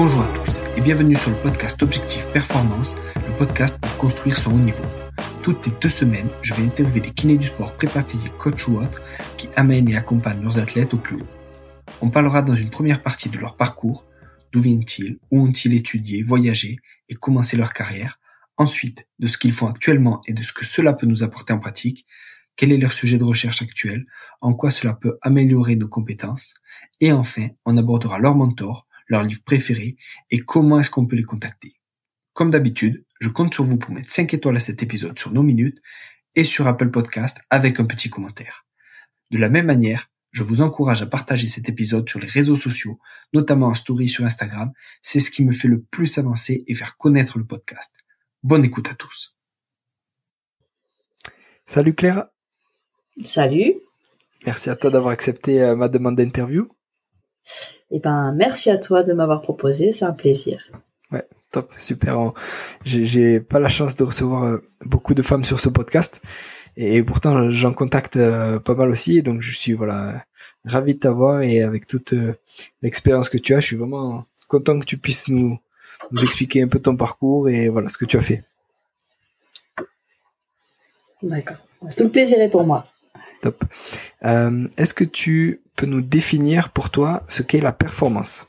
Bonjour à tous et bienvenue sur le podcast Objectif Performance, le podcast pour construire son haut niveau. Toutes les 2 semaines, je vais interviewer des kinés du sport, prépa physique, coach ou autres qui amènent et accompagnent leurs athlètes au plus haut. On parlera dans une première partie de leur parcours, d'où viennent-ils, où ont-ils étudié, voyagé et commencé leur carrière. Ensuite, de ce qu'ils font actuellement et de ce que cela peut nous apporter en pratique. Quel est leur sujet de recherche actuel, en quoi cela peut améliorer nos compétences. Et enfin, on abordera leur mentor, leur livre préféré et comment est-ce qu'on peut les contacter. Comme d'habitude, je compte sur vous pour mettre 5 étoiles à cet épisode sur nos minutes et sur Apple Podcast avec un petit commentaire. De la même manière, je vous encourage à partager cet épisode sur les réseaux sociaux, notamment en story sur Instagram. C'est ce qui me fait le plus avancer et faire connaître le podcast. Bonne écoute à tous. Salut Claire. Salut. Merci à toi d'avoir accepté ma demande d'interview. Merci à toi de m'avoir proposé, c'est un plaisir. Ouais, top, super. J'ai pas la chance de recevoir beaucoup de femmes sur ce podcast et pourtant j'en contacte pas mal aussi, donc je suis ravi de t'avoir et avec toute l'expérience que tu as, je suis vraiment content que tu puisses nous expliquer un peu ton parcours et voilà ce que tu as fait. D'accord, tout le plaisir est pour moi. Top. Est-ce que tu peux nous définir pour toi ce qu'est la performance ?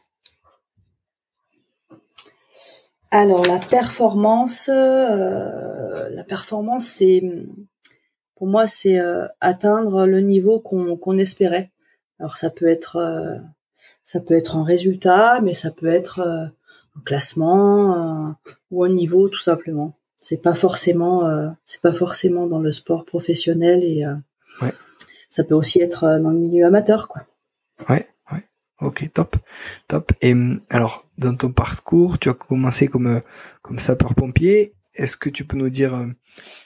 Alors la performance, c'est, pour moi, c'est atteindre le niveau qu'on espérait. Alors ça peut être un résultat, mais ça peut être un classement ou un niveau tout simplement. C'est pas forcément dans le sport professionnel et ouais. Ça peut aussi être dans le milieu amateur, quoi. Ouais. Ok, top. Et alors, dans ton parcours, tu as commencé comme sapeur-pompier. Est-ce que tu peux nous dire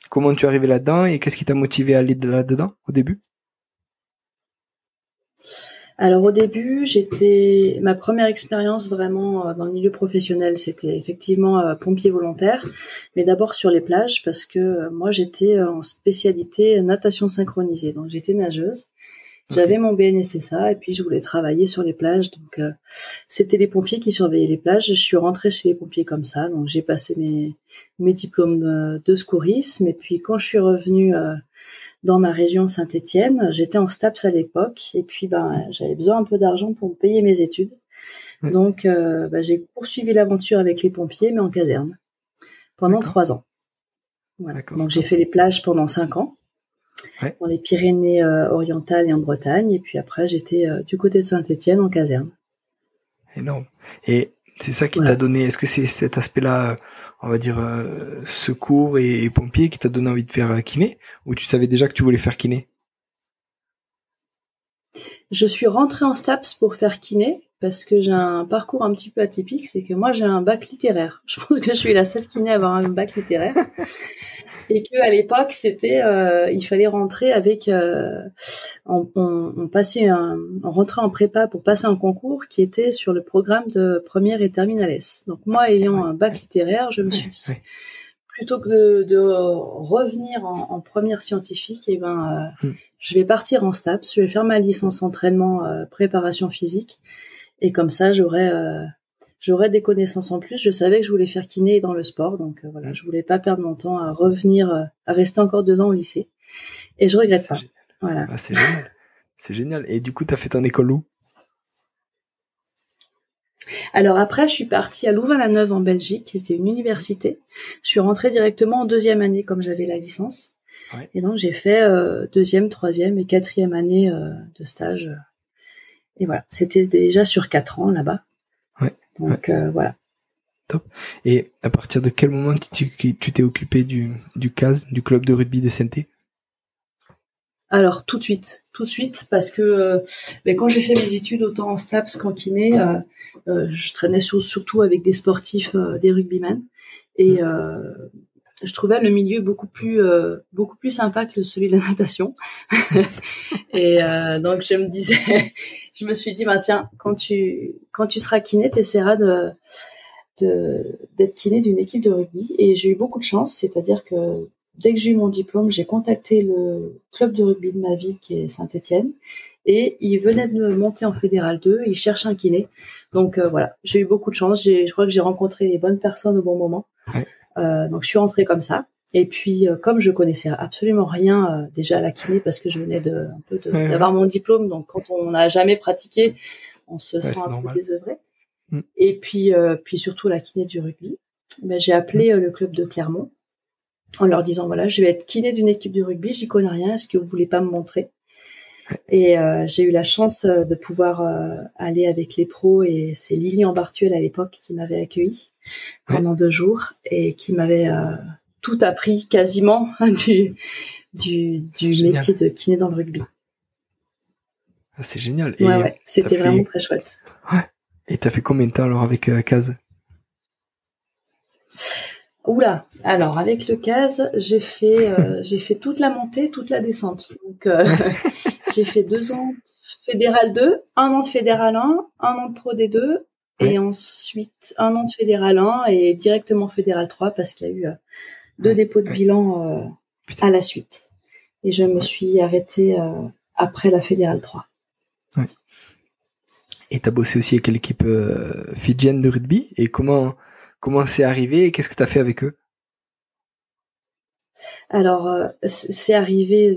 comment tu es arrivé là-dedans et qu'est-ce qui t'a motivé à aller là-dedans au début ? Alors au début, ma première expérience vraiment dans le milieu professionnel, c'était effectivement pompier volontaire, mais d'abord sur les plages parce que moi j'étais en spécialité natation synchronisée, donc j'étais nageuse. J'avais mon BNSSA et puis je voulais travailler sur les plages, donc c'était les pompiers qui surveillaient les plages. Je suis rentrée chez les pompiers comme ça, donc j'ai passé mes diplômes de secourisme et puis quand je suis revenue dans ma région Saint-Étienne, j'étais en STAPS à l'époque et puis j'avais besoin un peu d'argent pour me payer mes études. Ouais. Donc j'ai poursuivi l'aventure avec les pompiers mais en caserne pendant 3 ans. Voilà. Donc j'ai fait les plages pendant 5 ans. Ouais. Dans les Pyrénées orientales et en Bretagne et puis après j'étais du côté de Saint-Étienne en caserne. Énorme. Et c'est ça qui t'a donné, est-ce que c'est cet aspect-là, on va dire secours et pompier qui t'a donné envie de faire kiné, ou tu savais déjà que tu voulais faire kiné ? Je suis rentrée en STAPS pour faire kiné parce que j'ai un parcours un petit peu atypique, c'est que moi j'ai un bac littéraire. Je pense que je suis la seule kiné à avoir un bac littéraire. Et que à l'époque c'était il fallait rentrer avec on rentrait en prépa pour passer un concours qui était sur le programme de première et terminale S. Donc moi ayant un bac littéraire, je me suis dit plutôt que de revenir en première scientifique, je vais partir en STAPS, je vais faire ma licence entraînement préparation physique et comme ça j'aurais des connaissances en plus. Je savais que je voulais faire kiné dans le sport, donc je voulais pas perdre mon temps à revenir, à rester encore 2 ans au lycée. Et je regrette pas. Génial. Voilà. Ah, c'est génial. C'est génial. Et du coup, t'as fait ton école où ? Alors après, je suis partie à Louvain-la-Neuve en Belgique, qui était une université. Je suis rentrée directement en 2e année comme j'avais la licence. Ouais. Et donc j'ai fait 2e, 3e et 4e année de stage. Et voilà, c'était déjà sur 4 ans là-bas. Ouais. Donc voilà. Top. Et à partir de quel moment tu t'es occupé du CAS, du club de rugby de Saint-Étienne ? Alors tout de suite, parce que quand j'ai fait mes études autant en STAPS qu'en kiné, je traînais surtout avec des sportifs, des rugbymen, et je trouvais le milieu beaucoup plus sympa que celui de la natation. Et donc je me suis dit tiens, quand tu seras kiné, t'essaieras d'être kiné d'une équipe de rugby. Et j'ai eu beaucoup de chance, c'est-à-dire que dès que j'ai eu mon diplôme, j'ai contacté le club de rugby de ma ville, qui est Saint-Étienne, et ils venaient de me monter en Fédéral 2, ils cherchent un kiné. Donc voilà, j'ai eu beaucoup de chance, je crois que j'ai rencontré les bonnes personnes au bon moment. Ouais. Donc je suis rentrée comme ça. Et puis comme je connaissais absolument rien déjà à la kiné, parce que je venais d'avoir mon diplôme, donc quand on n'a jamais pratiqué, on se sent un peu désœuvré. Et puis surtout la kiné du rugby, j'ai appelé le club de Clermont en leur disant voilà, je vais être kiné d'une équipe de rugby, j'y connais rien, est-ce que vous voulez pas me montrer? Et j'ai eu la chance de pouvoir aller avec les pros, et c'est Lily Ambartuel à l'époque qui m'avait accueilli pendant 2 jours et qui m'avait tout appris quasiment du métier de kiné dans le rugby. Ah, c'est génial. Et ouais, c'était vraiment très chouette. Ouais. Et t'as fait combien de temps alors avec Caz? Oula, alors avec le CAS, j'ai fait toute la montée, toute la descente. Donc j'ai fait 2 ans de Fédéral 2, 1 an de Fédéral 1, 1 an de Pro D2, et ensuite 1 an de Fédéral 1 et directement Fédéral 3 parce qu'il y a eu 2 dépôts de bilan à la suite. Et je me suis arrêtée après la Fédéral 3. Ouais. Et t'as bossé aussi avec l'équipe fidjienne de rugby, et comment c'est arrivé et qu'est-ce que tu as fait avec eux? Alors, c'est arrivé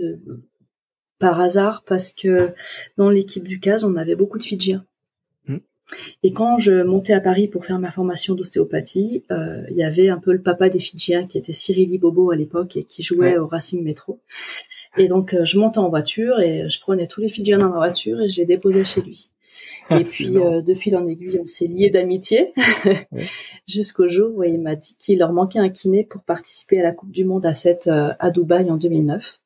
par hasard parce que dans l'équipe du CAS, on avait beaucoup de Fidjiens. Et quand je montais à Paris pour faire ma formation d'ostéopathie, il y avait un peu le papa des Fidjiens qui était Cyril Libobo à l'époque et qui jouait au Racing Métro. Et donc, je montais en voiture et je prenais tous les Fidjiens dans ma voiture et je les déposais chez lui. Et puis, de fil en aiguille, on s'est liés d'amitié jusqu'au jour où il m'a dit qu'il leur manquait un kiné pour participer à la Coupe du Monde à 7 à Dubaï en 2009.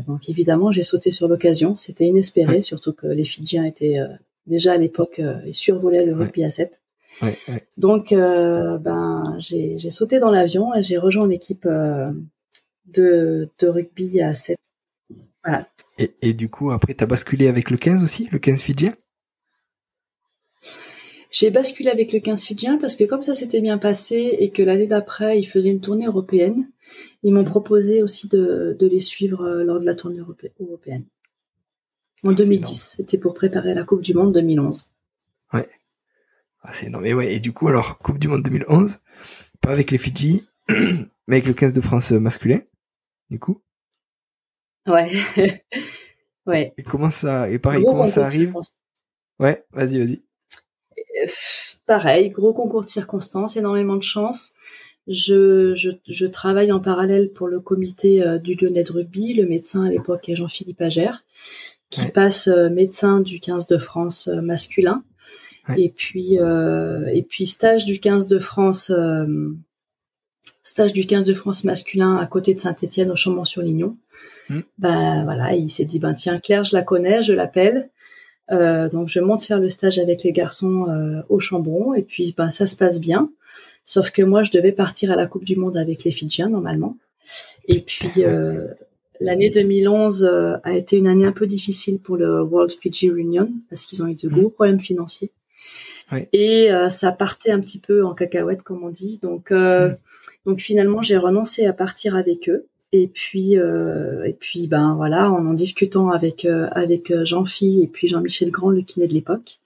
Donc, évidemment, j'ai sauté sur l'occasion. C'était inespéré, surtout que les Fidjiens étaient déjà à l'époque, ils survolaient le rugby à 7. Donc, j'ai sauté dans l'avion et j'ai rejoint l'équipe de rugby à 7. Voilà. Et du coup, après, t'as basculé avec le 15 aussi, le 15 fidjien? J'ai basculé avec le 15 fidjien parce que comme ça s'était bien passé et que l'année d'après, ils faisaient une tournée européenne, ils m'ont proposé aussi de les suivre lors de la tournée européenne. En 2010, c'était pour préparer la Coupe du Monde 2011. Ouais. Ah, c'est énorme. Et du coup, alors, Coupe du Monde 2011, pas avec les Fidji, mais avec le 15 de France masculin, du coup. Ouais. Ouais. Et comment ça arrive? Ouais, vas-y. Pareil, gros concours de circonstances, énormément de chance. Je travaille en parallèle pour le comité du Lyonnais de rugby. Le médecin à l'époque est Jean-Philippe Agère, qui passe médecin du 15 de France masculin. Et puis stage du 15 de France masculin à côté de Saint-Étienne au Chambon-sur-Lignon. Voilà, il s'est dit tiens, Claire, je la connais, je l'appelle. Donc je monte faire le stage avec les garçons au Chambon, et puis ça se passe bien. Sauf que moi je devais partir à la Coupe du Monde avec les Fidjiens normalement. Et puis l'année 2011 a été une année un peu difficile pour le World Fiji Reunion parce qu'ils ont eu de gros problèmes financiers. Et ça partait un petit peu en cacahuète comme on dit. Donc finalement j'ai renoncé à partir avec eux. Et puis voilà, en discutant avec Jean-Phi et puis Jean-Michel Grand, le kiné de l'époque,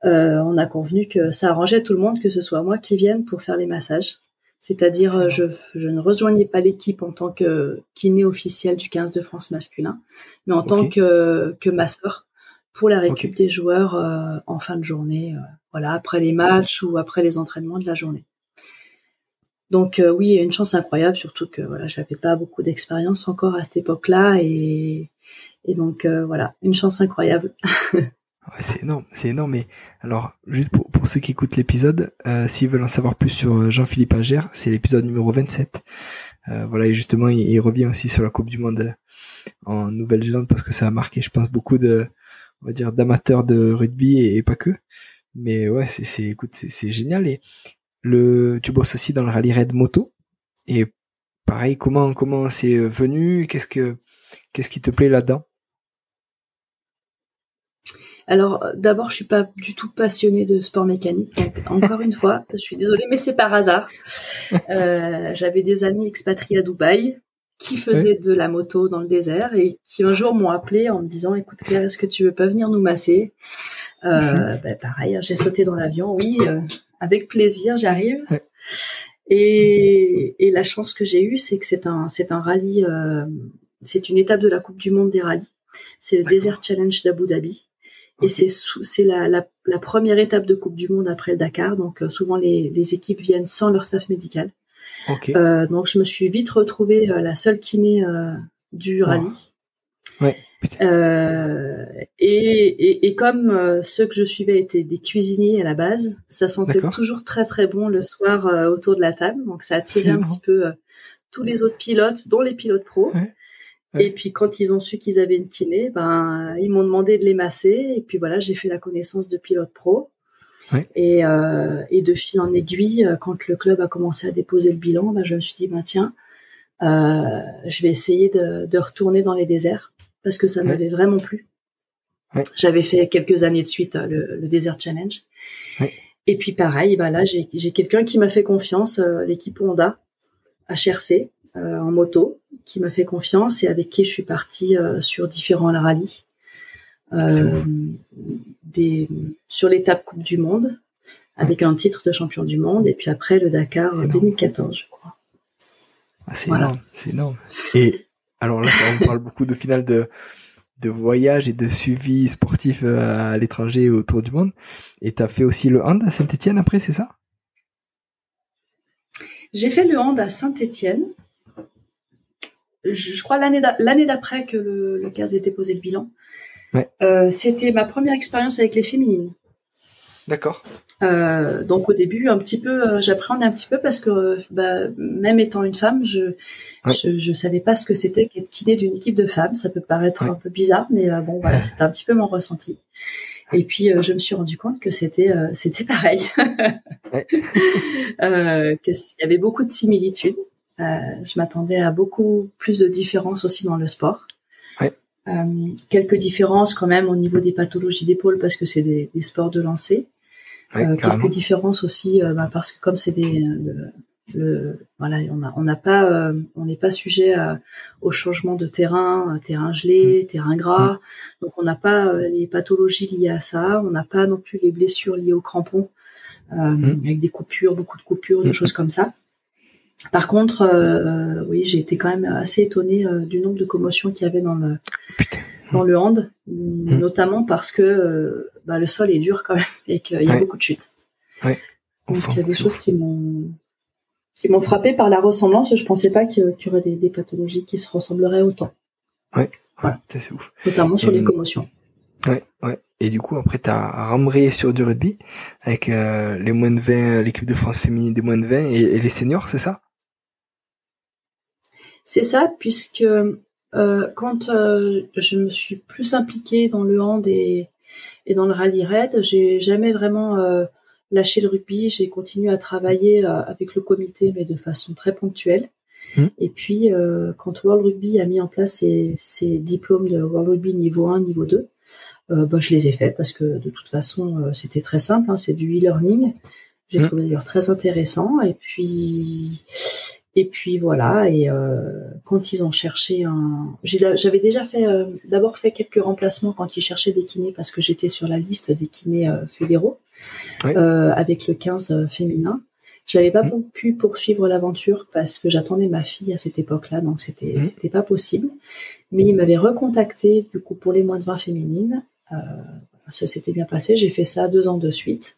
on a convenu que ça arrangeait tout le monde que ce soit moi qui vienne pour faire les massages. C'est-à-dire, je ne rejoignais pas l'équipe en tant que kiné officiel du 15 de France masculin, mais en tant que masseur pour la récup des joueurs en fin de journée, après les matchs ou après les entraînements de la journée. Donc oui, une chance incroyable, surtout que j'avais pas beaucoup d'expérience encore à cette époque-là, et donc une chance incroyable. C'est énorme. Mais alors, juste pour ceux qui écoutent l'épisode, s'ils veulent en savoir plus sur Jean-Philippe Agère, c'est l'épisode numéro 27. Et justement, il revient aussi sur la Coupe du Monde en Nouvelle-Zélande parce que ça a marqué, je pense, beaucoup d'amateurs de rugby et pas que. Mais c'est génial. Et tu bosses aussi dans le rallye raid moto, et pareil, comment c'est venu, qu'est-ce qui te plaît là-dedans? Alors, d'abord, je suis pas du tout passionnée de sport mécanique. Donc, encore une fois, je suis désolée, mais c'est par hasard. J'avais des amis expatriés à Dubaï qui faisaient de la moto dans le désert et qui un jour m'ont appelé en me disant, écoute Claire, est-ce que tu veux pas venir nous masser? Pareil, j'ai sauté dans l'avion. Oui, avec plaisir, j'arrive. Ouais. Et la chance que j'ai eue, c'est que c'est un rallye, c'est une étape de la Coupe du Monde des rallyes. C'est le Desert Challenge d'Abu Dhabi. Et c'est la première étape de Coupe du Monde après le Dakar. Donc, souvent, les équipes viennent sans leur staff médical. Donc, je me suis vite retrouvée la seule kiné du rallye. Ouais. Et comme ceux que je suivais étaient des cuisiniers à la base, ça sentait toujours très très bon le soir autour de la table. Donc, ça attirait un petit peu tous les autres pilotes, dont les pilotes pros. Et puis quand ils ont su qu'ils avaient une kiné, ils m'ont demandé de les masser. Et puis voilà, j'ai fait la connaissance de pilotes pro. Et de fil en aiguille, quand le club a commencé à déposer le bilan, je me suis dit, tiens, je vais essayer de retourner dans les déserts parce que ça m'avait vraiment plu. J'avais fait quelques années de suite le Desert Challenge. Et puis pareil, là j'ai quelqu'un qui m'a fait confiance, l'équipe Honda HRC en moto, qui m'a fait confiance et avec qui je suis partie sur différents rallyes, sur l'étape Coupe du Monde, avec un titre de champion du monde, et puis après le Dakar 2014, je crois. C'est énorme, c'est énorme. Et alors là, on parle beaucoup de finale de voyage et de suivi sportif à l'étranger autour du monde. Et t'as fait aussi le hand à Saint-Étienne après, c'est ça? J'ai fait le hand à Saint-Étienne. Je crois l'année d'après que le CAS ait déposé le bilan. C'était ma première expérience avec les féminines. D'accord. Donc au début, un petit peu, j'appréhendais un petit peu parce que même étant une femme, je savais pas ce que c'était qu'être kiné d'une équipe de femmes. Ça peut paraître un peu bizarre, mais voilà, c'était un petit peu mon ressenti. Et puis je me suis rendu compte que c'était pareil, qu'il y avait beaucoup de similitudes. Je m'attendais à beaucoup plus de différences aussi dans le sport. Quelques différences quand même au niveau des pathologies d'épaule parce que c'est des sports de lancer. Quelques différences aussi parce que comme c'est on n'est pas sujet au changement de terrain gelé, terrain gras, donc on n'a pas les pathologies liées à ça, on n'a pas non plus les blessures liées aux crampons avec des coupures, beaucoup de coupures, des choses comme ça. Par contre, oui, j'ai été quand même assez étonnée du nombre de commotions qu'il y avait dans le hand, notamment parce que le sol est dur quand même et qu'il y a beaucoup de chutes. Donc il y a des choses qui m'ont frappé par la ressemblance. Je pensais pas qu'il y aurait des pathologies qui se ressembleraient autant. Voilà. C'est ouf. Notamment sur les commotions. Et du coup, après, t'as rembrayé sur du rugby avec les moins de 20, l'équipe de France féminine des moins de 20 et les seniors, c'est ça? C'est ça, puisque quand je me suis plus impliquée dans le hand et dans le rallye raid, j'ai jamais vraiment lâché le rugby. J'ai continué à travailler avec le comité, mais de façon très ponctuelle. Et puis, quand World Rugby a mis en place ses diplômes de World Rugby niveau 1, niveau 2, je les ai faits parce que de toute façon, c'était très simple. C'est du e-learning. J'ai trouvé d'ailleurs très intéressant. Et puis voilà. Et quand ils ont cherché j'avais déjà d'abord fait quelques remplacements quand ils cherchaient des kinés parce que j'étais sur la liste des kinés fédéraux avec le 15 féminin. J'avais pas pu poursuivre l'aventure parce que j'attendais ma fille à cette époque-là, donc c'était pas possible. Mais ils m'avaient recontacté du coup pour les moins de 20 féminines. Ça s'était bien passé. J'ai fait ça 2 ans de suite.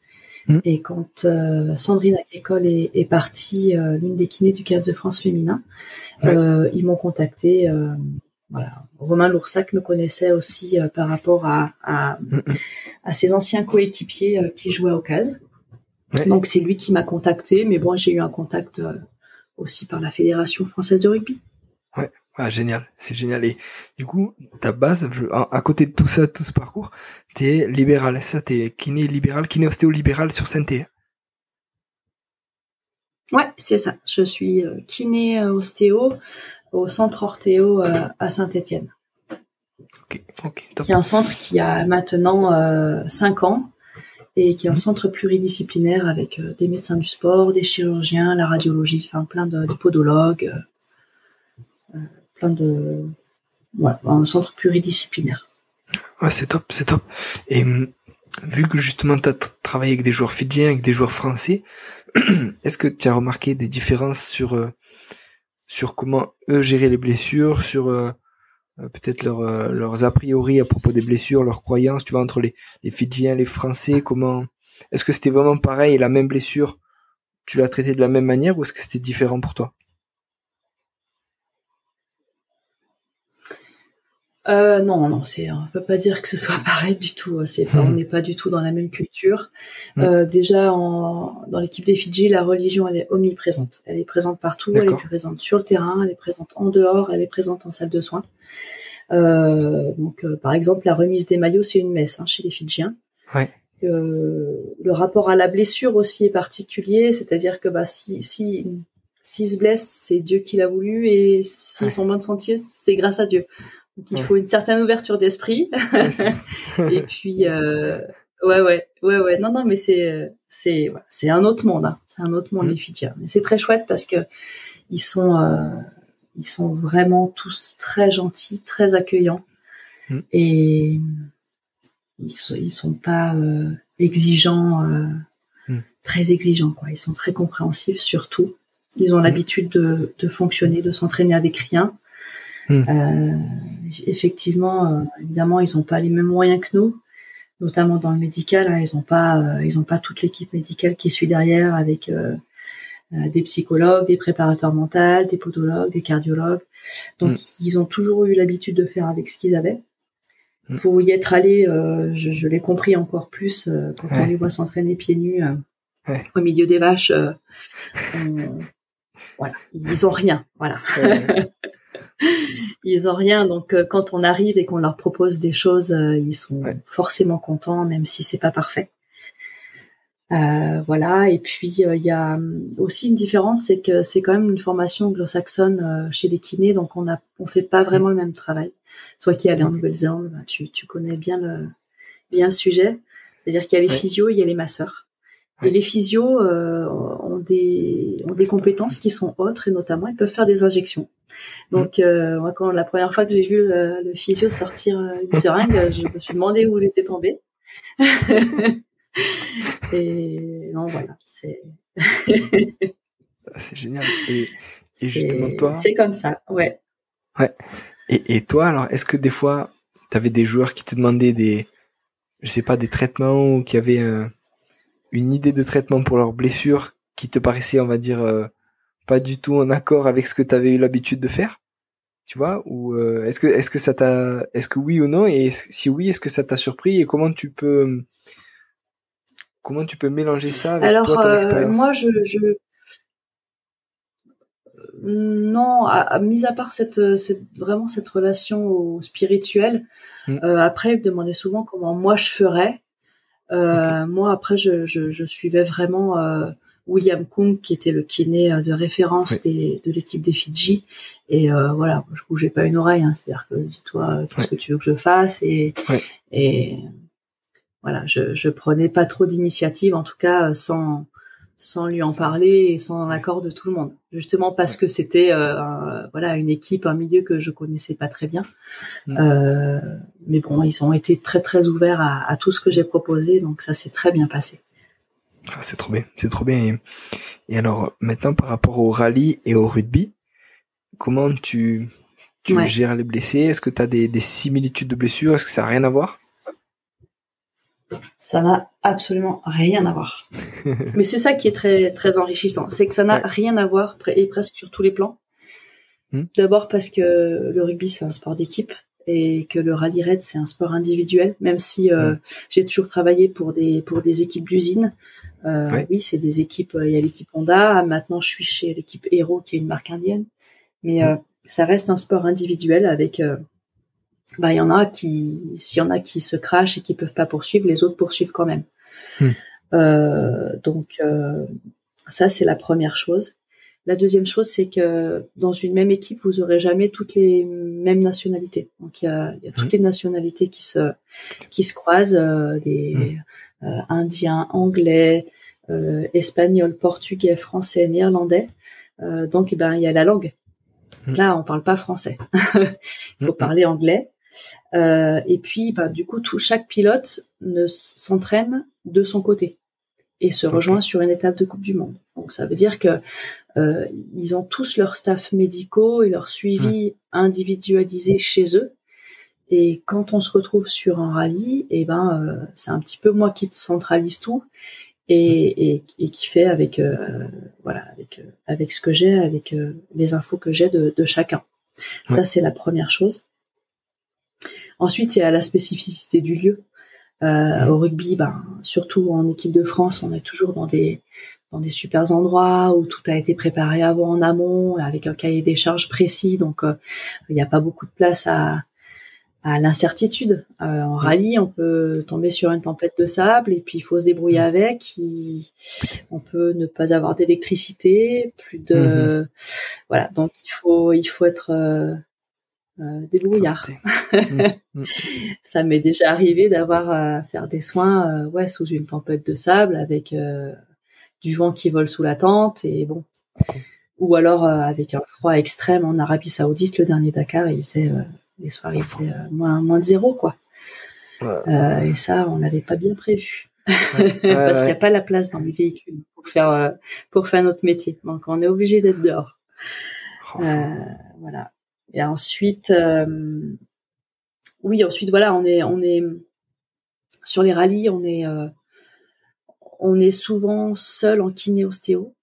Et quand Sandrine Agricole est partie, l'une des kinés du 15 de France féminin, ils m'ont contacté. Romain Loursac me connaissait aussi par rapport à ses anciens coéquipiers qui jouaient au CAS. Donc c'est lui qui m'a contacté, mais bon, j'ai eu un contact aussi par la Fédération française de rugby. Génial, c'est génial. Et du coup, ta base, à côté de tout ça, tout ce parcours, t'es libéral, ça, t'es kiné libéral, kiné ostéo libéral sur Saint-Étienne. Ouais, c'est ça. Je suis kiné ostéo au centre orthéo à Saint-Étienne. Top. Qui est un centre qui a maintenant 5 ans et qui est un centre pluridisciplinaire avec des médecins du sport, des chirurgiens, la radiologie, enfin plein de podologues, un centre pluridisciplinaire. Ouais, c'est top. Et vu que justement tu as travaillé avec des joueurs fidjiens, avec des joueurs français, est-ce que tu as remarqué des différences sur comment eux géraient les blessures, sur peut-être leurs a priori à propos des blessures, leurs croyances, tu vois, entre les Fidjiens, les Français, comment est-ce que c'était vraiment pareil et la même blessure, tu l'as traitée de la même manière ou est-ce que c'était différent pour toi? Non, on peut pas dire que ce soit pareil du tout. On n'est pas du tout dans la même culture. Déjà, dans l'équipe des Fidji, la religion, elle est omniprésente. Elle est présente partout. D'accord. Elle est présente sur le terrain, elle est présente en dehors, elle est présente en salle de soins. Par exemple, la remise des maillots, c'est une messe chez les Fidjiens. Ouais. Le rapport à la blessure aussi est particulier, c'est-à-dire que s'ils se blessent, c'est Dieu qui l'a voulu, et s'ils sont bonnes sentiers, c'est grâce à Dieu. Donc il faut une certaine ouverture d'esprit. Et puis non mais c'est un autre monde, c'est un autre monde les Fidjiens. Mais c'est très chouette parce que ils sont vraiment tous très gentils, très accueillants, et ils sont pas exigeants, très exigeants quoi. Ils sont très compréhensifs surtout. Ils ont l'habitude de fonctionner, de s'entraîner avec rien. Effectivement, évidemment, ils n'ont pas les mêmes moyens que nous, notamment dans le médical. Ils n'ont pas toute l'équipe médicale qui suit derrière avec des psychologues, des préparateurs mentaux, des podologues, des cardiologues. Donc, ils ont toujours eu l'habitude de faire avec ce qu'ils avaient. Pour y être allé, je l'ai compris encore plus quand on les voit s'entraîner pieds nus au milieu des vaches. Voilà, ils ont rien. Voilà. Ils ont rien, donc quand on arrive et qu'on leur propose des choses, ils sont forcément contents, même si c'est pas parfait. Voilà. Et puis il y a aussi une différence, c'est que c'est quand même une formation anglo-saxonne chez les kinés, donc on fait pas vraiment le même travail. Toi qui es allé en Nouvelle-Zélande, tu connais bien le sujet. C'est-à-dire qu'il y a les physios, il y a les masseurs. Et les physios ont des compétences qui sont autres, et notamment ils peuvent faire des injections. Donc moi, quand la première fois que j'ai vu le physio sortir une seringue, je me suis demandé où j'étais tombée. Et non, voilà, c'est génial. Et justement toi, c'est comme ça, ouais. Et toi, alors, est-ce que des fois t'avais des joueurs qui te demandaient des traitements, ou qui avaient une idée de traitement pour leurs blessures qui te paraissait, on va dire, pas du tout en accord avec ce que tu avais eu l'habitude de faire, tu vois, ou est-ce que oui ou non, et si oui, est-ce que ça t'a surpris, et comment tu peux mélanger ça avec toi, ton expérience? Moi non, mis à part vraiment cette relation au spirituel, après il me demandait souvent comment moi je ferais. Moi après je suivais vraiment William Kung, qui était le kiné de référence de l'équipe des Fidji, et voilà, je bougeais pas une oreille, c'est-à-dire que dis-toi qu'est-ce que tu veux que je fasse, et voilà, je prenais pas trop d'initiative, en tout cas sans lui en parler et sans l'accord de tout le monde, justement parce que c'était une équipe, un milieu que je connaissais pas très bien. Mais bon, ils ont été très très ouverts à tout ce que j'ai proposé, donc ça s'est très bien passé. C'est trop bien. Et alors maintenant, par rapport au rallye et au rugby, comment tu gères les blessés? Est-ce que tu as des similitudes de blessures? Est-ce que ça n'a rien à voir? Ça n'a absolument rien à voir. Mais c'est ça qui est très très enrichissant, c'est que ça n'a rien à voir, et presque sur tous les plans. D'abord parce que le rugby, c'est un sport d'équipe, et que le rallye raid, c'est un sport individuel, même si j'ai toujours travaillé pour des équipes d'usine. Oui, c'est des équipes, il y a l'équipe Honda, maintenant je suis chez l'équipe Hero, qui est une marque indienne, mais ça reste un sport individuel avec il y en a qui se crachent et qui peuvent pas poursuivre, les autres poursuivent quand même. Donc ça, c'est la première chose. La deuxième chose, c'est que dans une même équipe, vous aurez jamais toutes les mêmes nationalités. Donc il y a toutes les nationalités qui se croisent, des Indiens, Anglais, Espagnols, Portugais, Français, Néerlandais. Donc il y a la langue. Là, on parle pas français. Il faut parler anglais. Et puis, du coup, chaque pilote s'entraîne de son côté et se rejoint sur une étape de Coupe du Monde. Donc ça veut dire que ils ont tous leur staff médicaux et leur suivi individualisé chez eux. Et quand on se retrouve sur un rallye, c'est un petit peu moi qui centralise tout et qui fait avec ce que j'ai, avec les infos que j'ai de chacun. Ça, c'est la première chose. Ensuite, il y a la spécificité du lieu. Au rugby, surtout en équipe de France, on est toujours dans des super endroits où tout a été préparé avant en amont, avec un cahier des charges précis. Donc, il n'y a pas beaucoup de place à l'incertitude. En rallye, on peut tomber sur une tempête de sable et puis il faut se débrouiller avec. On peut ne pas avoir d'électricité, plus de voilà. Donc il faut être débrouillard. Ça m'est déjà arrivé d'avoir à faire des soins sous une tempête de sable avec du vent qui vole sous la tente et bon. Ou alors avec un froid extrême en Arabie Saoudite, le dernier Dakar, il faisait les soirs il faisait moins de 0 quoi. Et ça on n'avait pas bien prévu parce qu'il n'y a pas la place dans les véhicules pour faire notre métier. Donc on est obligé d'être dehors. Voilà. Et ensuite, voilà, on est sur les rallyes, on est souvent seul en kiné-ostéo.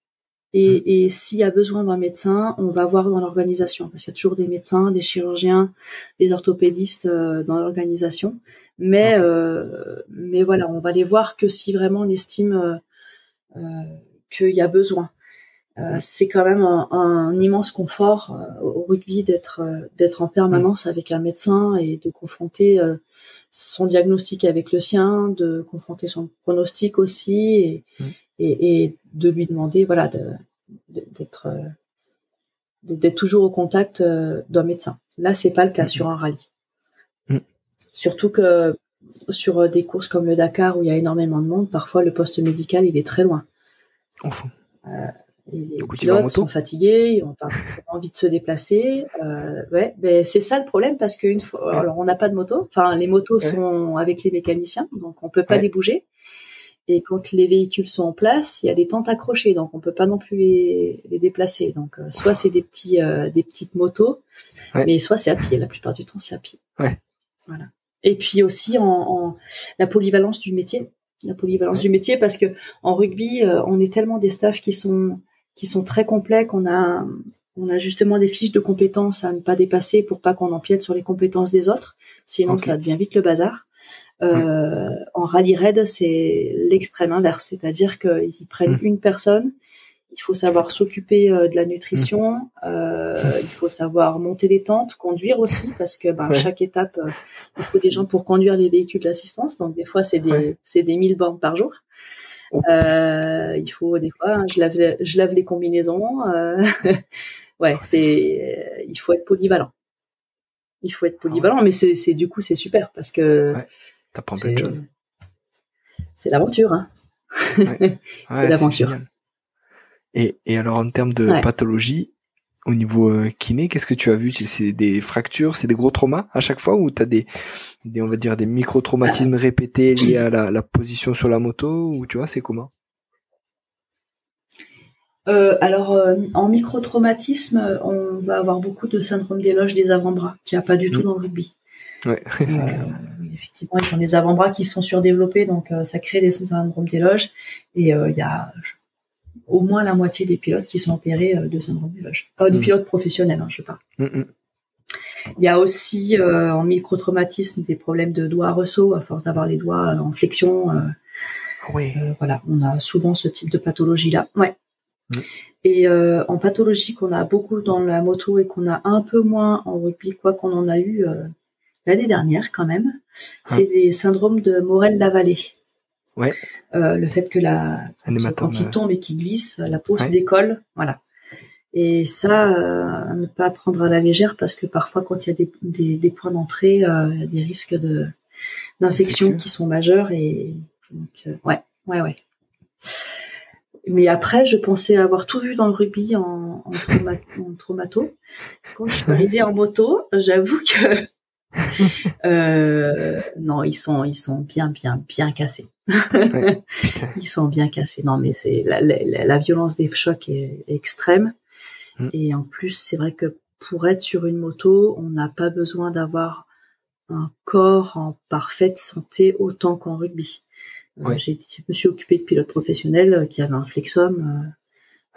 Et s'il y a besoin d'un médecin, on va voir dans l'organisation, parce qu'il y a toujours des médecins, des chirurgiens, des orthopédistes dans l'organisation. Mais voilà, on va les voir que si vraiment on estime qu'il y a besoin. C'est quand même un immense confort au rugby d'être en permanence avec un médecin et de confronter son diagnostic avec le sien, de confronter son pronostic aussi et de lui demander d'être toujours au contact d'un médecin. Là, c'est pas le cas sur un rallye. Surtout que sur des courses comme le Dakar où il y a énormément de monde, parfois le poste médical il est très loin. Enfin. Et les pilotes sont fatigués, ils n'ont pas envie de se déplacer. C'est ça le problème parce qu'une fois, alors on n'a pas de moto. Enfin, les motos sont avec les mécaniciens, donc on peut pas les bouger. Et quand les véhicules sont en place, il y a des tentes accrochées, donc on peut pas non plus les déplacer. Donc soit c'est des petites motos, mais soit c'est à pied. La plupart du temps, c'est à pied. Voilà. Et puis aussi en la polyvalence du métier. Du métier parce que en rugby, on est tellement des staffs qui sont très complets qu'on a justement des fiches de compétences à ne pas dépasser pour pas qu'on empiète sur les compétences des autres. Sinon, ça devient vite le bazar. En rallye raid, c'est l'extrême inverse. C'est-à-dire qu'ils prennent une personne. Il faut savoir s'occuper de la nutrition. Il faut savoir monter les tentes, conduire aussi parce que chaque étape, il faut des gens pour conduire les véhicules d'assistance. Donc des fois, c'est des 1000 bornes par jour. Il faut des fois, je lave les combinaisons. Il faut être polyvalent. Mais c'est du coup c'est super parce que t'apprends plein de choses. C'est l'aventure, hein. C'est l'aventure. Et alors en termes de pathologie, au niveau kiné, qu'est-ce que tu as vu? C'est des fractures, c'est des gros traumas à chaque fois ou t'as des on va dire des micro-traumatismes répétés liés à la position sur la moto ou tu vois, c'est comment? En micro-traumatisme, on va avoir beaucoup de syndrome d'éloge des avant-bras, qu'il n'y a pas du tout dans le rugby. C'est clair. Effectivement, ils ont des avant-bras qui sont surdéveloppés, donc ça crée des syndromes d'éloge. Et il y a au moins la moitié des pilotes qui sont opérés de syndrome d'éloge. Des pilotes professionnels, je parle. Il y a aussi en micro-traumatisme des problèmes de doigts à ressaut, à force d'avoir les doigts en flexion. Voilà, on a souvent ce type de pathologie-là. Et en pathologie qu'on a beaucoup dans la moto et qu'on a un peu moins en rugby, quoi qu'on en a eu l'année dernière quand même, c'est des syndromes de Morel-Lavallée. Le fait que quand il tombe et qu'il glisse, la peau se décolle, voilà. Et ça, ne pas prendre à la légère parce que parfois, quand il y a des points d'entrée, il y a des risques d'infections qui sont majeurs. Et donc, ouais. Mais après, je pensais avoir tout vu dans le rugby en traumato. Quand je suis arrivée en moto, j'avoue que non, ils sont bien cassés. Ouais. Ils sont bien cassés. Non, mais c'est la violence des chocs est extrême. Et en plus, c'est vrai que pour être sur une moto, on n'a pas besoin d'avoir un corps en parfaite santé autant qu'en rugby. Ouais. Je me suis occupée de pilotes professionnels qui avaient un flexum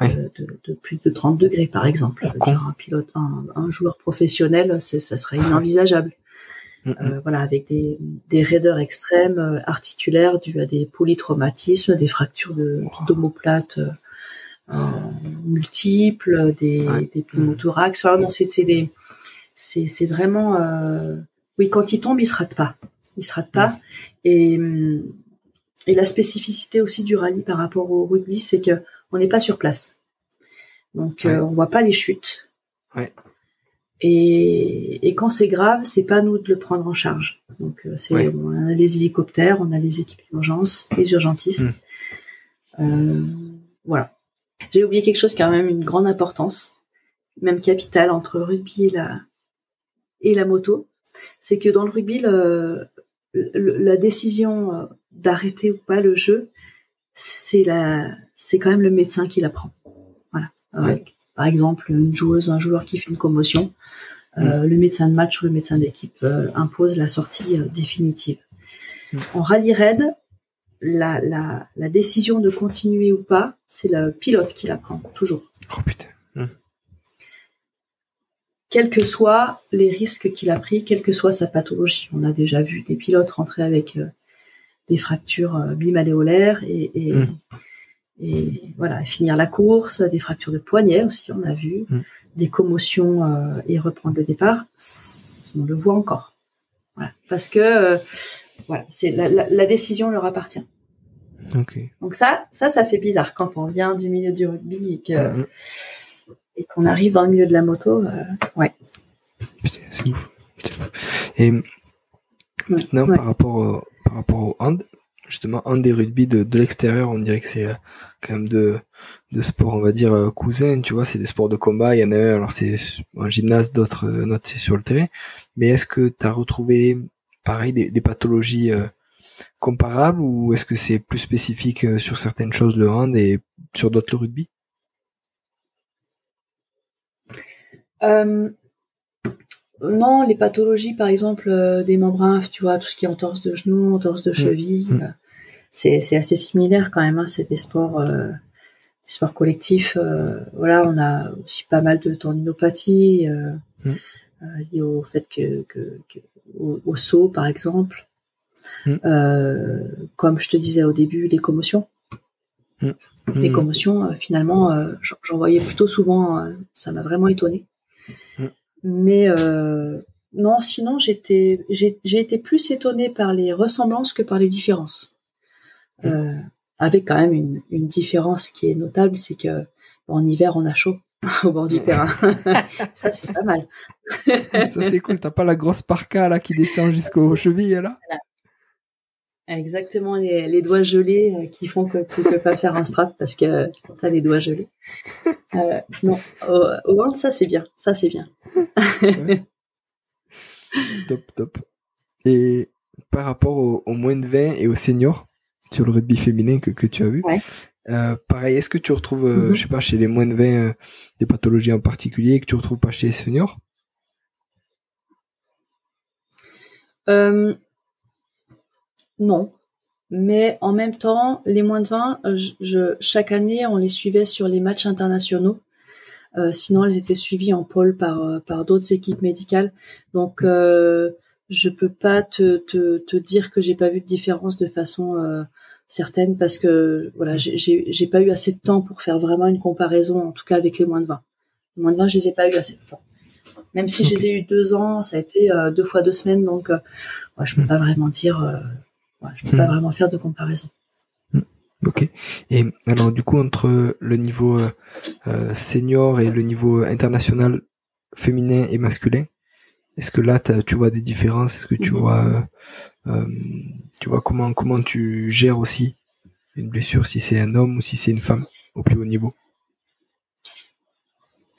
de plus de 30 degrés, par exemple. Je veux dire, un joueur professionnel, ça serait inenvisageable. Voilà, avec des raideurs extrêmes articulaires dues à des polytraumatismes, des fractures d'omoplate multiples, des pneumothorax. Enfin, non, c'est vraiment oui, quand il tombe, il se rate pas. Et la spécificité aussi du rallye par rapport au rugby, c'est que on n'est pas sur place. Donc on voit pas les chutes. Ouais. Et quand c'est grave, c'est pas nous de le prendre en charge. Donc on a les hélicoptères, on a les équipes d'urgence, les urgentistes. Voilà. J'ai oublié quelque chose qui a quand même une grande importance, même capitale entre le rugby et la moto. C'est que dans le rugby, la décision d'arrêter ou pas le jeu, c'est quand même le médecin qui la prend. Voilà. Par exemple, un joueur qui fait une commotion, le médecin de match ou le médecin d'équipe impose la sortie définitive. En rallye raid, la décision de continuer ou pas, c'est le pilote qui la prend, toujours. Oh putain. Quels que soient les risques qu'il a pris, quelle que soit sa pathologie. On a déjà vu des pilotes rentrer avec des fractures bimalléolaires et voilà, finir la course, des fractures de poignet aussi, on a vu, des commotions et reprendre le départ. On le voit encore. Voilà. Parce que voilà, c'est la décision leur appartient. Okay. Donc ça fait bizarre quand on vient du milieu du rugby et qu'on arrive dans le milieu de la moto. Ouais. Putain, c'est ouf. Et maintenant, par rapport au hand, justement, hand et rugby de l'extérieur, on dirait que c'est quand même de sports, on va dire, cousins, tu vois, c'est des sports de combat. Il y en a un, alors c'est un gymnase, d'autres c'est sur le terrain. Mais est-ce que tu as retrouvé, pareil, des pathologies comparables, ou est-ce que c'est plus spécifique sur certaines choses le hand et sur d'autres le rugby? Non, les pathologies, par exemple, des membranes, tu vois, tout ce qui est entorse de genou, entorse de cheville, c'est assez similaire quand même. C'est des sports collectifs. Voilà, on a aussi pas mal de tendinopathies liées au fait au saut, par exemple. Comme je te disais au début, les commotions. Les commotions, finalement, j'en voyais plutôt souvent. Ça m'a vraiment étonnée. Mais non, sinon j'ai été plus étonnée par les ressemblances que par les différences. Avec quand même une différence qui est notable, c'est que en hiver on a chaud au bord du terrain. Ça c'est pas mal. Ça c'est cool. T'as pas la grosse parka là qui descend jusqu'aux chevilles là. Voilà. Exactement, les doigts gelés qui font que tu peux pas faire un strap parce que t'as les doigts gelés. Non, au hand, ça c'est bien. Ouais. Top. Et par rapport au moins de 20 et aux seniors sur le rugby féminin que tu as vu, pareil, est-ce que tu retrouves, je sais pas, chez les moins de 20 des pathologies en particulier que tu retrouves pas chez les seniors? Non, mais en même temps, les moins de 20, chaque année, on les suivait sur les matchs internationaux. Sinon, elles étaient suivies en pôle par d'autres équipes médicales. Donc, je peux pas te dire que j'ai pas vu de différence de façon certaine parce que voilà, j'ai pas eu assez de temps pour faire vraiment une comparaison, en tout cas avec les moins de 20. Les moins de 20, je les ai pas eu assez de temps. Même si je les ai eu 2 ans, ça a été 2 fois 2 semaines, donc je peux pas vraiment dire. Je peux pas vraiment faire de comparaison. Ok. Et alors du coup entre le niveau senior et le niveau international féminin et masculin, est-ce que là tu vois des différences? Est-ce que euh, tu vois comment tu gères aussi une blessure si c'est un homme ou si c'est une femme au plus haut niveau?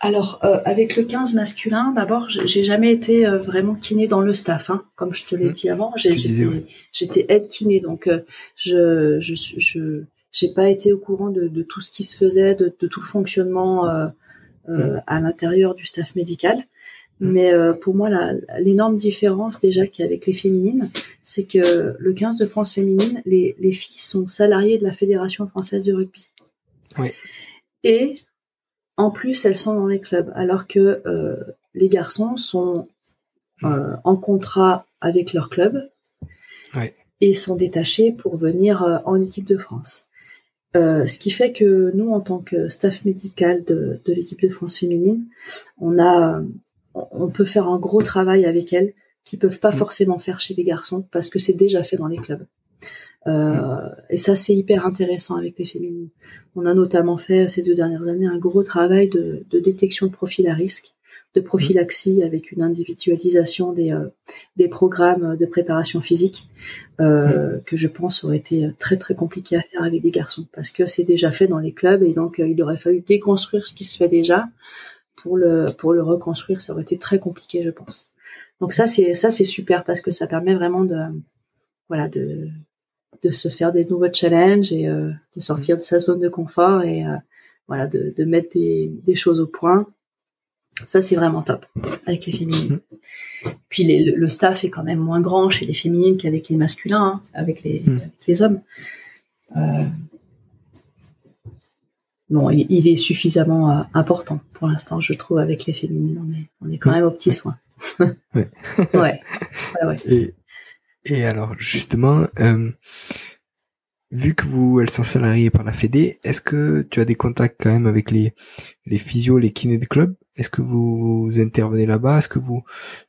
Alors, avec le 15 masculin, d'abord, j'ai jamais été vraiment kiné dans le staff, hein, comme je te l'ai dit avant. Tu disais, ouais. J'étais aide kiné, donc j'ai pas été au courant de tout ce qui se faisait, de tout le fonctionnement à l'intérieur du staff médical. Mais pour moi, l'énorme différence déjà qu'il y a avec les féminines, c'est que le 15 de France féminine, les filles sont salariées de la Fédération française de rugby. Oui. Et en plus, elles sont dans les clubs, alors que les garçons sont en contrat avec leur club et sont détachés pour venir en équipe de France. Ce qui fait que nous, en tant que staff médical de l'équipe de France féminine, on peut faire un gros travail avec elles qui peuvent pas forcément faire chez les garçons parce que c'est déjà fait dans les clubs. Et ça, c'est hyper intéressant avec les féminines. On a notamment fait ces 2 dernières années un gros travail de détection de profils à risque, de prophylaxie avec une individualisation des programmes de préparation physique que je pense aurait été très très compliqué à faire avec des garçons parce que c'est déjà fait dans les clubs et donc il aurait fallu déconstruire ce qui se fait déjà pour le reconstruire. Ça aurait été très compliqué, je pense. Donc ça c'est super parce que ça permet vraiment de se faire des nouveaux challenges et de sortir de sa zone de confort et de mettre des choses au point. Ça, c'est vraiment top avec les féminines. Puis le staff est quand même moins grand chez les féminines qu'avec les masculins, hein, avec les hommes. Bon, il est suffisamment important pour l'instant, je trouve, avec les féminines. On est quand même aux petits soins. Ouais. Et alors, justement, vu que elles sont salariées par la Fédé, est-ce que tu as des contacts quand même avec les physios, les kinés de club? Est-ce que vous intervenez là-bas? Est-ce que vous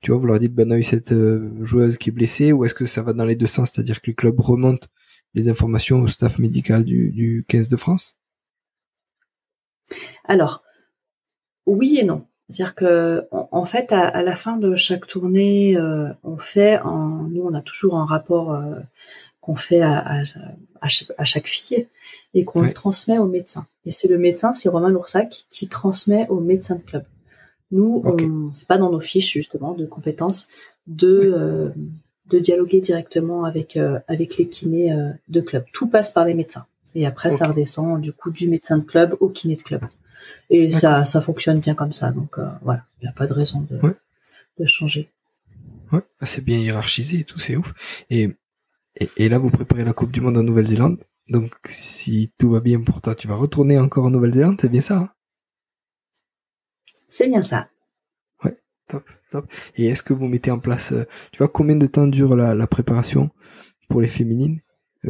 leur dites, on a eu cette joueuse qui est blessée, ou est-ce que ça va dans les deux sens, c'est-à-dire que les clubs remontent les informations au staff médical du 15 de France? Alors, oui et non. C'est-à-dire que, en fait, à la fin de chaque tournée, nous, on a toujours un rapport qu'on fait à chaque fille et qu'on transmet au médecin. Et c'est le médecin, c'est Romain Loursac, qui transmet au médecin de club. Nous, c'est pas dans nos fiches, justement, de compétences de dialoguer directement avec les kinés de club. Tout passe par les médecins. Et après, ça redescend, du coup, du médecin de club au kiné de club. Et ça fonctionne bien comme ça. Donc, voilà. Il n'y a pas de raison de changer. Ouais. C'est bien hiérarchisé et tout, c'est ouf. Et là, vous préparez la Coupe du Monde en Nouvelle-Zélande. Donc, si tout va bien pour toi, tu vas retourner encore en Nouvelle-Zélande, c'est bien ça, hein? C'est bien ça. Ouais, top. Et est-ce que vous mettez en place, combien de temps dure la préparation pour les féminines?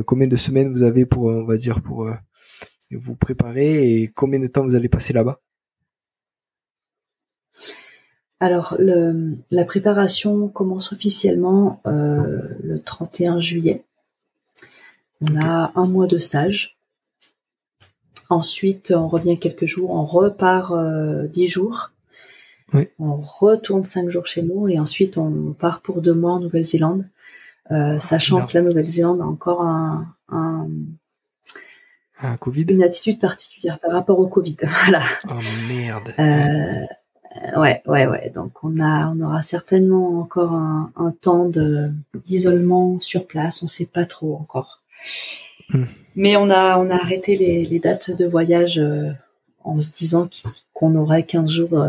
Combien de semaines vous avez pour vous préparer, et combien de temps vous allez passer là-bas? Alors, la préparation commence officiellement le 31 juillet. On a 1 mois de stage. Ensuite, on revient quelques jours, on repart 10 jours. Oui. On retourne 5 jours chez nous et ensuite on part pour 2 mois en Nouvelle-Zélande. Sachant que la Nouvelle-Zélande a encore une attitude particulière par rapport au Covid. Voilà. Oh merde. Ouais. Donc on aura certainement encore un temps d'isolement sur place. On sait pas trop encore. Mais on a arrêté les dates de voyage en se disant qu'on aurait 15 jours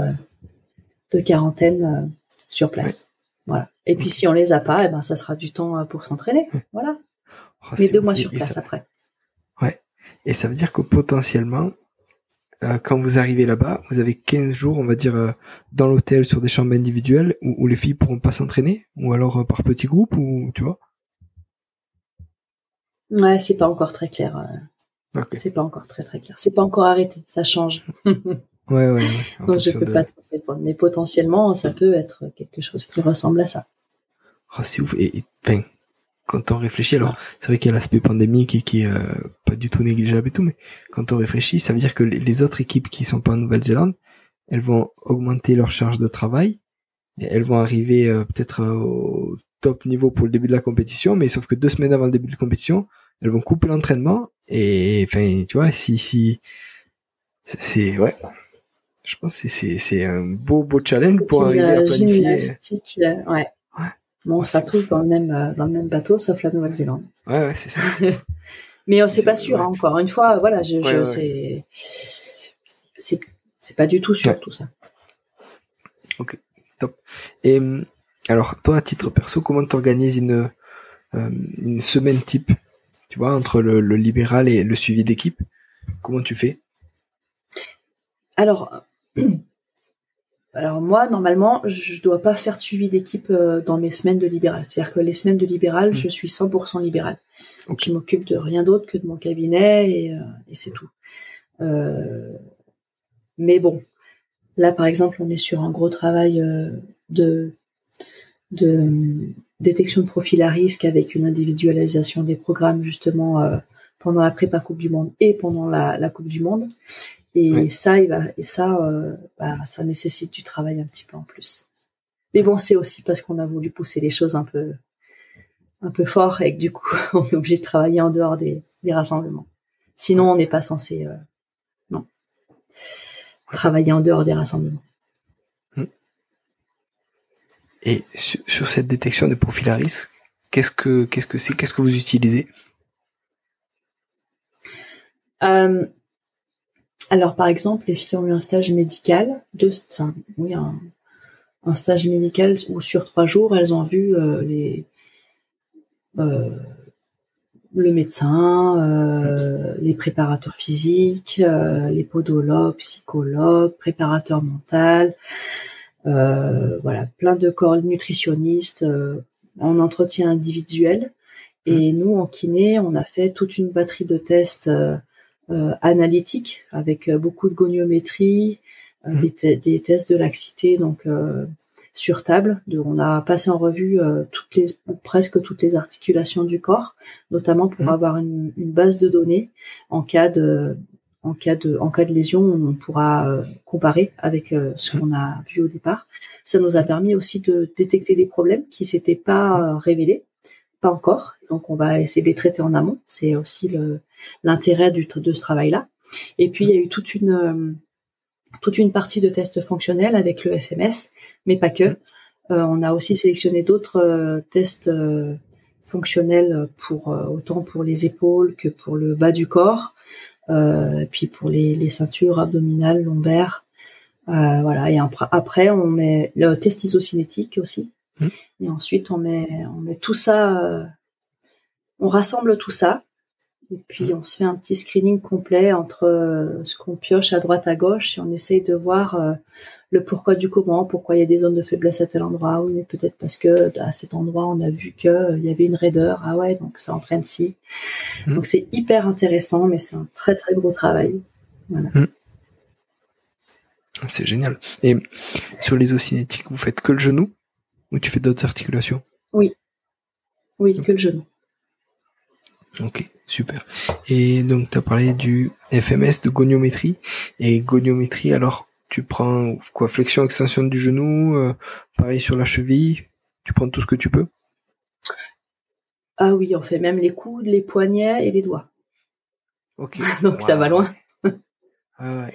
de quarantaine sur place. Voilà. Et puis si on les a pas, ça sera du temps pour s'entraîner. Voilà. Mais 2 mois sur place après. Ouais. Et ça veut dire que potentiellement, quand vous arrivez là-bas, vous avez 15 jours, on va dire, dans l'hôtel sur des chambres individuelles où les filles pourront pas s'entraîner, ou alors par petits groupes, ou tu vois? Ouais, c'est pas encore très clair. C'est pas encore très très clair. C'est pas encore arrêté. Ça change. Ouais. Donc je peux pas te répondre. Mais potentiellement, ça peut être quelque chose qui ressemble à ça. C'est ouf. quand on réfléchit, alors c'est vrai qu'il y a l'aspect pandémique et qui est pas du tout négligeable et tout, mais quand on réfléchit, ça veut dire que les autres équipes qui sont pas en Nouvelle-Zélande, elles vont augmenter leur charge de travail, et elles vont arriver peut-être au top niveau pour le début de la compétition, mais sauf que 2 semaines avant le début de la compétition, elles vont couper l'entraînement, et enfin, tu vois, si c'est ouais. Je pense que c'est un beau challenge pour arriver à planifier. Gymnastique, ouais. Bon, on sera tous dans le même bateau, sauf la Nouvelle-Zélande. Ouais, c'est ça. Mais c'est pas sûr, hein, encore une fois, voilà, c'est pas du tout sûr tout ça. Ok, top. Et alors, toi, à titre perso, comment t'organises une semaine type, tu vois, entre le libéral et le suivi d'équipe? Comment tu fais? Alors moi, normalement, je dois pas faire de suivi d'équipe dans mes semaines de libéral. C'est-à-dire que les semaines de libéral, je suis 100% libéral. Okay. Je m'occupe de rien d'autre que de mon cabinet et c'est tout. Mais bon, là, par exemple, on est sur un gros travail de détection de profils à risque avec une individualisation des programmes justement pendant la prépa Coupe du Monde et pendant la Coupe du Monde. Et ça ça nécessite du travail un petit peu en plus. Mais bon, c'est aussi parce qu'on a voulu pousser les choses un peu fort et que du coup, on est obligé de travailler en dehors des rassemblements. Sinon, on n'est pas censé travailler en dehors des rassemblements. Et sur cette détection des profils à risque, qu'est-ce que vous utilisez? Alors, par exemple, les filles ont eu un stage médical, un stage médical où sur 3 jours, elles ont vu le médecin, les préparateurs physiques, les podologues, psychologues, préparateurs mentaux, voilà, plein de corps nutritionnistes en entretien individuel. Et nous, en kiné, on a fait toute une batterie de tests analytiques avec beaucoup de goniométrie, des tests de laxité, donc sur table. On a passé en revue presque toutes les articulations du corps, notamment pour avoir une base de données en cas de lésion, on pourra comparer avec ce qu'on a vu au départ. Ça nous a permis aussi de détecter des problèmes qui s'étaient pas révélés, pas encore. Donc on va essayer de les traiter en amont. C'est aussi l'intérêt de ce travail-là. Et puis il y a eu toute une partie de tests fonctionnels avec le FMS, mais pas que. On a aussi sélectionné d'autres tests fonctionnels autant pour les épaules que pour le bas du corps. Puis pour les ceintures abdominales, lombaires, voilà. Et après on met le test isocinétique aussi. Et ensuite on met tout ça, on rassemble tout ça. Et puis on se fait un petit screening complet entre ce qu'on pioche à droite à gauche et on essaye de voir le pourquoi du comment, pourquoi il y a des zones de faiblesse à tel endroit, oui, mais peut-être parce que à cet endroit on a vu que il y avait une raideur, ah ouais, donc ça entraîne ci. Donc c'est hyper intéressant, mais c'est un très très gros travail. Voilà. C'est génial. Et sur les oscinétiques, vous faites que le genou ou tu fais d'autres articulations? Oui, que le genou. Ok, super. Et donc, tu as parlé du FMS, de goniométrie. Et goniométrie, alors, tu prends quoi? Flexion, extension du genou, pareil sur la cheville, tu prends tout ce que tu peux? Ah oui, on fait même les coudes, les poignets et les doigts. Ok. Donc ça va loin. Ouais.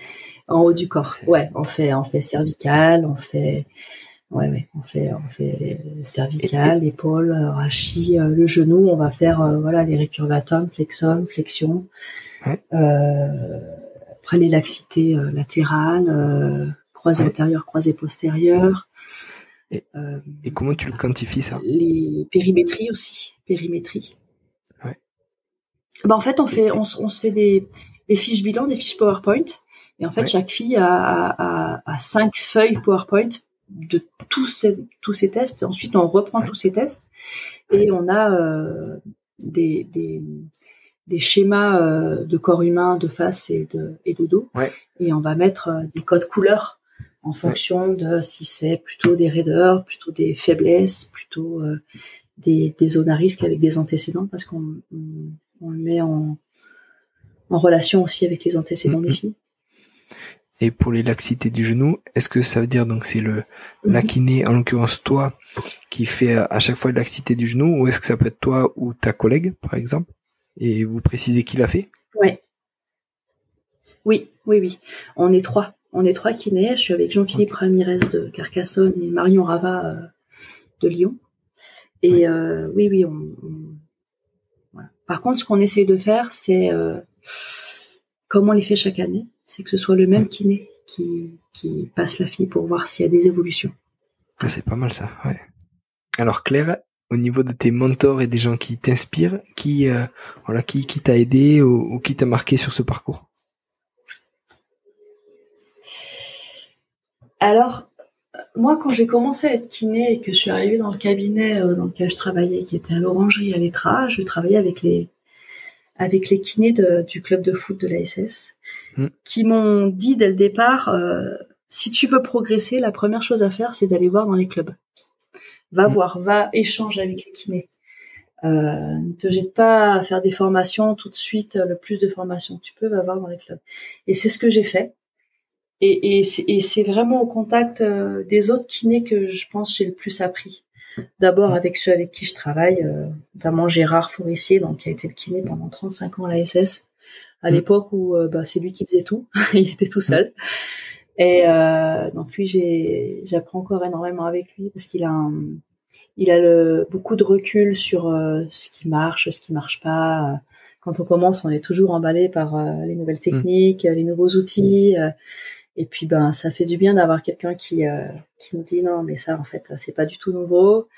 En haut du corps. Ouais, on fait cervical, on fait cervical, épaule, rachis, le genou, on va faire les récurvatums, flexion. Ouais. Après les laxités latérales, croisée antérieure, croisée postérieure. Et comment tu le quantifies ça? Les périmétries aussi, Ouais. En fait, on se fait des fiches bilan, des fiches PowerPoint. Et en fait, chaque fille a 5 feuilles PowerPoint de tous ces tests. Ensuite, on reprend tous ces tests et on a des schémas de corps humain, de face et de dos. Ouais. Et on va mettre des codes couleurs en fonction de si c'est plutôt des raideurs, plutôt des faiblesses, plutôt des zones à risque avec des antécédents, parce qu'on le met en relation aussi avec les antécédents des filles. Et pour les laxités du genou, est-ce que ça veut dire donc c'est la kiné, en l'occurrence toi, qui fait à chaque fois la laxité du genou, ou est-ce que ça peut être toi ou ta collègue, par exemple, et vous précisez qui l'a fait? Oui. On est trois kinés. Je suis avec Jean-Philippe Ramirez de Carcassonne et Marion Rava de Lyon. Et oui, voilà. Par contre, ce qu'on essaye de faire, c'est comme on les fait chaque année, c'est que ce soit le même kiné qui passe la fille pour voir s'il y a des évolutions. Ah, c'est pas mal ça, ouais. Alors Claire, au niveau de tes mentors et des gens qui t'inspirent, qui t'a aidé ou qui t'a marqué sur ce parcours? Alors, moi, quand j'ai commencé à être kiné et que je suis arrivée dans le cabinet dans lequel je travaillais, qui était à l'Orangerie à l'Etra, je travaillais avec les kinés du club de foot de l'ASS, qui m'ont dit dès le départ, si tu veux progresser, la première chose à faire, c'est d'aller voir dans les clubs. Va échanger avec les kinés. Ne te jette pas à faire des formations tout de suite, le plus de formations que tu peux, va voir dans les clubs. Et c'est ce que j'ai fait. Et c'est vraiment au contact des autres kinés que je pense j'ai le plus appris. D'abord avec ceux avec qui je travaille, notamment Gérard Forissier, donc qui a été le kiné pendant 35 ans à la SS, à l'époque où c'est lui qui faisait tout, il était tout seul. Et donc lui, j'apprends encore énormément avec lui parce qu'il a beaucoup de recul sur ce qui marche pas. Quand on commence, on est toujours emballé par les nouvelles techniques, les nouveaux outils. Et puis ça fait du bien d'avoir quelqu'un qui nous dit non mais ça en fait c'est pas du tout nouveau.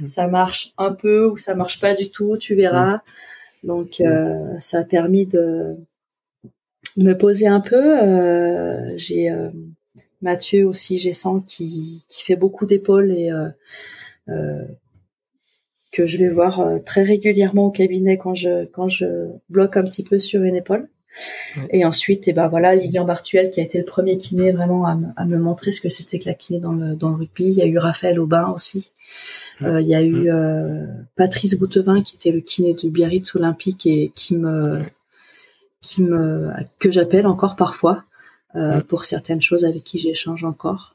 Ça marche un peu ou ça marche pas du tout, tu verras. Donc ça a permis de me poser un peu. J'ai Mathieu aussi Gessant qui fait beaucoup d'épaules et que je vais voir très régulièrement au cabinet quand je bloque un petit peu sur une épaule. Et ensuite, Lilian Bartuel qui a été le premier kiné vraiment à me montrer ce que c'était que la kiné dans le rugby. Il y a eu Raphaël Aubin aussi. Il y a eu Patrice Boutevin qui était le kiné du Biarritz Olympique et que j'appelle encore parfois pour certaines choses avec qui j'échange encore.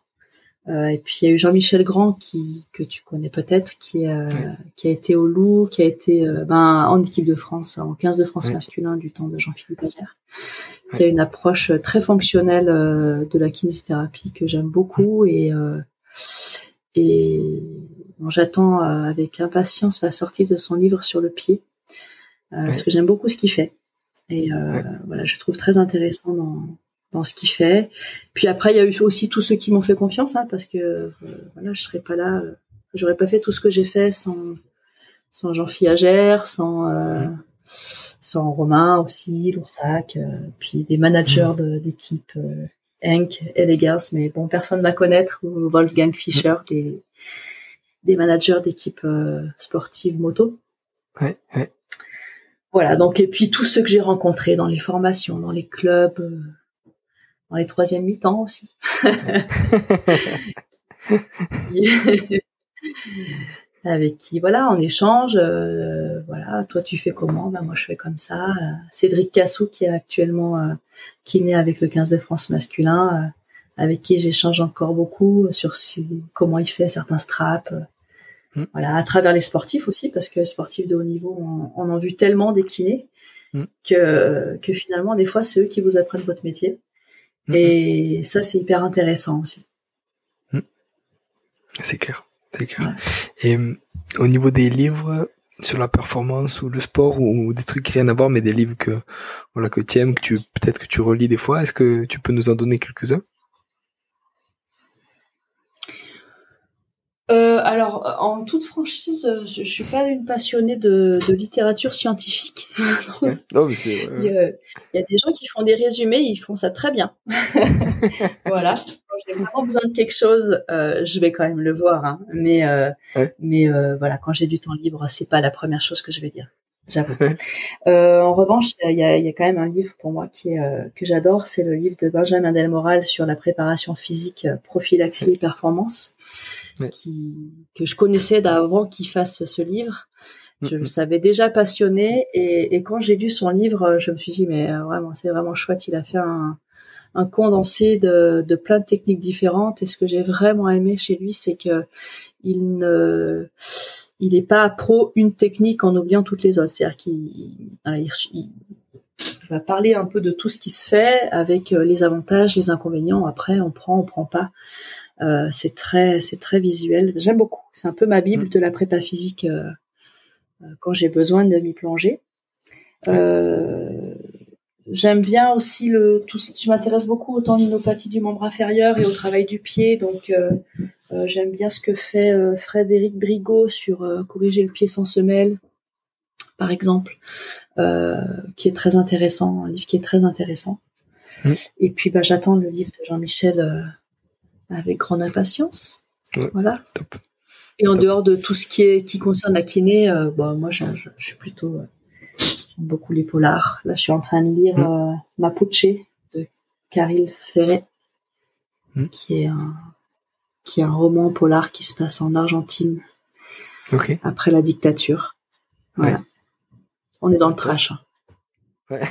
Et puis il y a eu Jean-Michel Grand que tu connais peut-être qui a été au Loup, qui a été en équipe de France, en 15 de France masculin du temps de Jean-Philippe Agère, qui a une approche très fonctionnelle de la kinésithérapie que j'aime beaucoup et j'attends avec impatience la sortie de son livre sur le pied parce que j'aime beaucoup ce qu'il fait et je trouve très intéressant dans ce qu'il fait. Puis après, il y a eu aussi tous ceux qui m'ont fait confiance, parce que je serais pas là, j'aurais pas fait tout ce que j'ai fait sans Jean-Philippe Agère, sans Romain aussi, Loursac, puis des managers d'équipe, Henk Elegers, mais bon, personne ne va connaître, ou Wolfgang Fischer, des managers d'équipe sportive moto. Voilà, donc, et puis tous ceux que j'ai rencontrés dans les formations, dans les clubs, dans les troisièmes mi-temps aussi. Avec qui, on échange. Toi, tu fais comment ? Moi, je fais comme ça. Cédric Cassou, qui est actuellement kiné avec le 15 de France masculin, avec qui j'échange encore beaucoup sur comment il fait certains straps. À travers les sportifs aussi, parce que les sportifs de haut niveau, on en a vu tellement des kinés que finalement, des fois, c'est eux qui vous apprennent votre métier. Et ça, c'est hyper intéressant aussi. C'est clair. Et au niveau des livres sur la performance ou le sport ou des trucs qui n'ont rien à voir, mais des livres que tu aimes, peut-être que tu relis des fois, est-ce que tu peux nous en donner quelques-uns ? Alors, en toute franchise, je suis pas une passionnée de littérature scientifique. Non, mais c'est... Il y a des gens qui font des résumés, ils font ça très bien. Voilà. Quand j'ai vraiment besoin de quelque chose, je vais quand même le voir. Mais quand j'ai du temps libre, c'est pas la première chose que je vais dire. J'avoue. En revanche, il y a quand même un livre pour moi que j'adore, c'est le livre de Benjamin Delmoral sur la préparation physique, prophylaxie et performance, que je connaissais d'avant qu'il fasse ce livre. Je le savais déjà passionné, et quand j'ai lu son livre, je me suis dit mais vraiment, c'est vraiment chouette. Il a fait un condensé de plein de techniques différentes, et ce que j'ai vraiment aimé chez lui, c'est que il est pas pro une technique en oubliant toutes les autres. C'est-à-dire qu'il va parler un peu de tout ce qui se fait avec les avantages, les inconvénients. Après, on prend pas. C'est très visuel. J'aime beaucoup. C'est un peu ma bible de la prépa physique quand j'ai besoin de m'y plonger. J'aime bien aussi je m'intéresse beaucoup aux tendinopathie du membre inférieur et au travail du pied, donc j'aime bien ce que fait Frédéric Brigaud sur corriger le pied sans semelle, par exemple, qui est très intéressant, un livre qui est très intéressant. Et puis j'attends le livre de Jean-Michel avec grande impatience. Voilà. Top. Et en dehors de tout ce qui concerne la kiné, moi je suis plutôt j'aime beaucoup les polars. Là, je suis en train de lire Mapuche de Caril Ferret, qui est un roman polar qui se passe en Argentine après la dictature. Voilà. Ouais. On est dans le trash. Hein. Ouais.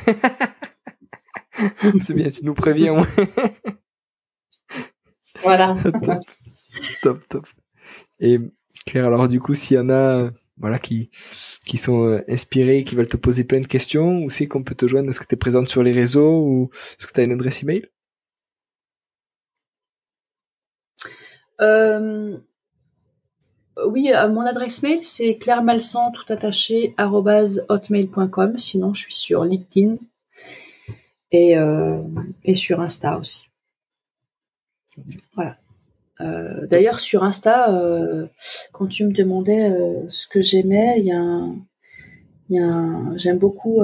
C'est bien, tu nous préviens. Voilà. Top. Et Claire, alors du coup, s'il y en a qui sont inspirés, qui veulent te poser plein de questions, où c'est qu'on peut te joindre? Est-ce que tu es présente sur les réseaux, ou est-ce que tu as une adresse email? Oui, mon adresse mail, c'est clairemalsan, tout attaché, @hotmail.com. Sinon, je suis sur LinkedIn et sur Insta aussi. Voilà. D'ailleurs, sur Insta, quand tu me demandais ce que j'aimais, j'aime beaucoup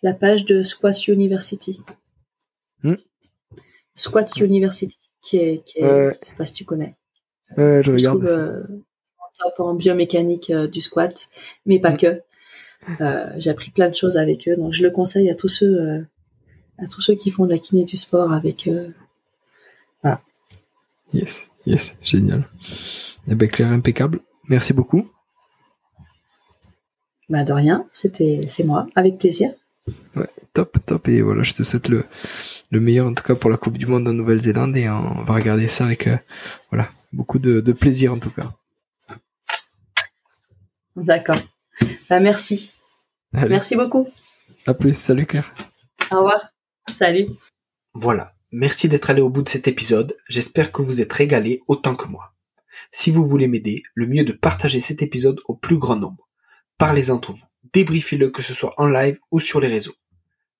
la page de Squat University. Squat University, qui est je sais pas si tu connais. Je regarde. Je trouve top en biomécanique du squat, mais pas que. J'ai appris plein de choses avec eux, donc je le conseille à tous ceux qui font de la kiné du sport avec voilà. Yes, génial. Eh ben, Claire, impeccable. Merci beaucoup. De rien, c'est moi, avec plaisir. Ouais, top. Et voilà, je te souhaite le meilleur, en tout cas, pour la Coupe du Monde en Nouvelle-Zélande, et on va regarder ça avec beaucoup de plaisir, en tout cas. D'accord. Merci. Allez. Merci beaucoup. À plus. Salut, Claire. Au revoir. Salut. Voilà. Merci d'être allé au bout de cet épisode. J'espère que vous êtes régalés autant que moi. Si vous voulez m'aider, le mieux est de partager cet épisode au plus grand nombre. Parlez-en entre vous. Débriefez-le, que ce soit en live ou sur les réseaux.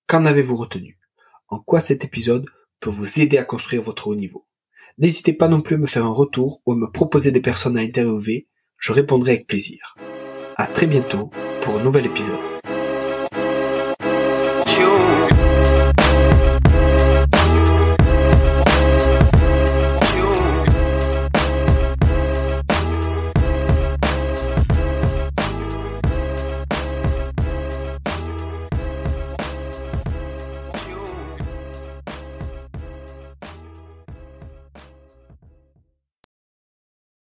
Qu'en avez-vous retenu? En quoi cet épisode peut vous aider à construire votre haut niveau? N'hésitez pas non plus à me faire un retour ou à me proposer des personnes à interviewer. Je répondrai avec plaisir. À très bientôt pour un nouvel épisode.